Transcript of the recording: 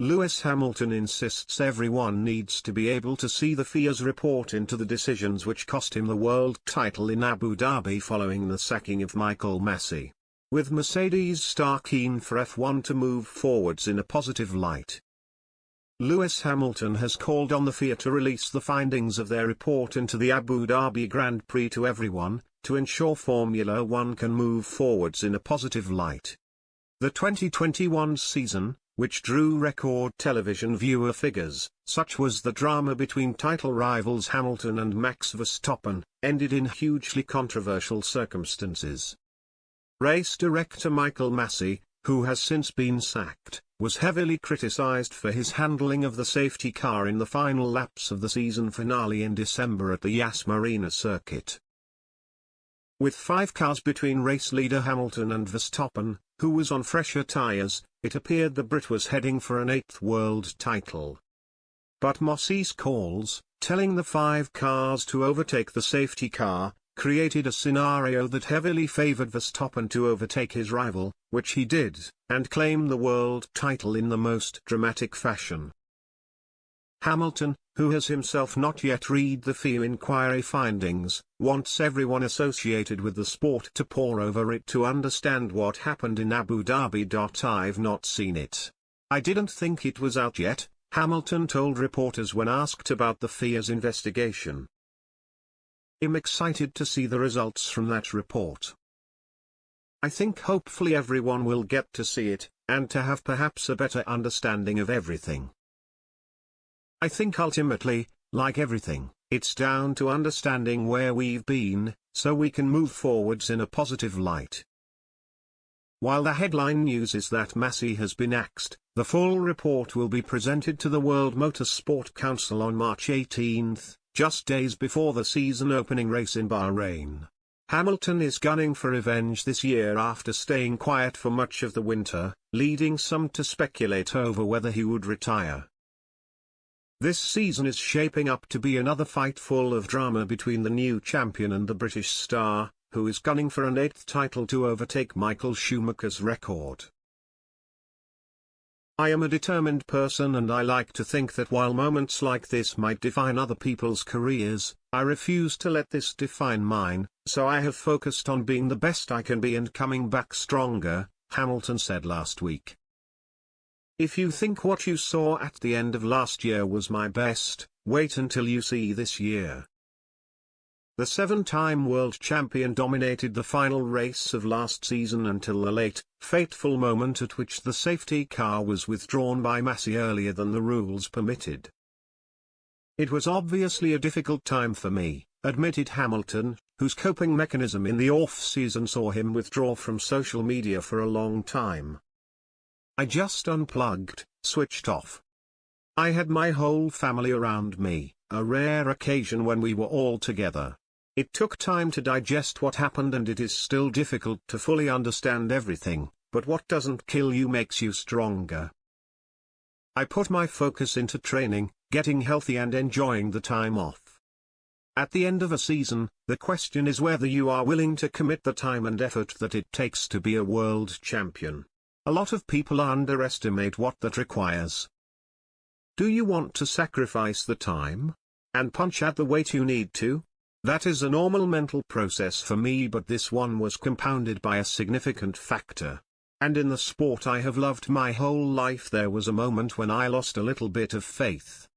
Lewis Hamilton insists everyone needs to be able to see the FIA's report into the decisions which cost him the world title in Abu Dhabi following the sacking of Michael Masi. With Mercedes star keen for F1 to move forwards in a positive light, Lewis Hamilton has called on the FIA to release the findings of their report into the Abu Dhabi Grand Prix to everyone, to ensure Formula One can move forwards in a positive light. The 2021 season, which drew record television viewer figures, such was the drama between title rivals Hamilton and Max Verstappen, ended in hugely controversial circumstances. Race director Michael Masi, who has since been sacked, was heavily criticized for his handling of the safety car in the final laps of the season finale in December at the Yas Marina circuit. With 5 cars between race leader Hamilton and Verstappen, who was on fresher tyres, it appeared the Brit was heading for an 8th world title. But Masi's calls, telling the 5 cars to overtake the safety car, created a scenario that heavily favoured Verstappen to overtake his rival, which he did, and claim the world title in the most dramatic fashion. Hamilton, who has himself not yet read the FIA inquiry findings, wants everyone associated with the sport to pore over it to understand what happened in Abu Dhabi. I've not seen it. I didn't think it was out yet, Hamilton told reporters when asked about the FIA's investigation. I'm excited to see the results from that report. I think hopefully everyone will get to see it, and to have perhaps a better understanding of everything. I think ultimately, like everything, it's down to understanding where we've been, so we can move forwards in a positive light. While the headline news is that Masi has been axed, the full report will be presented to the World Motorsport Council on March 18, just days before the season opening race in Bahrain. Hamilton is gunning for revenge this year after staying quiet for much of the winter, leading some to speculate over whether he would retire. This season is shaping up to be another fight full of drama between the new champion and the British star, who is gunning for an 8th title to overtake Michael Schumacher's record. I am a determined person and I like to think that while moments like this might define other people's careers, I refuse to let this define mine, so I have focused on being the best I can be and coming back stronger, Hamilton said last week. If you think what you saw at the end of last year was my best, wait until you see this year. The 7-time world champion dominated the final race of last season until the late, fateful moment at which the safety car was withdrawn by Masi earlier than the rules permitted. It was obviously a difficult time for me, admitted Hamilton, whose coping mechanism in the off-season saw him withdraw from social media for a long time. I just unplugged, switched off. I had my whole family around me, a rare occasion when we were all together. It took time to digest what happened and it is still difficult to fully understand everything, but what doesn't kill you makes you stronger. I put my focus into training, getting healthy and enjoying the time off. At the end of a season, the question is whether you are willing to commit the time and effort that it takes to be a world champion. A lot of people underestimate what that requires. Do you want to sacrifice the time? And punch at the weight you need to? That is a normal mental process for me, but this one was compounded by a significant factor. And in the sport I have loved my whole life there was a moment when I lost a little bit of faith.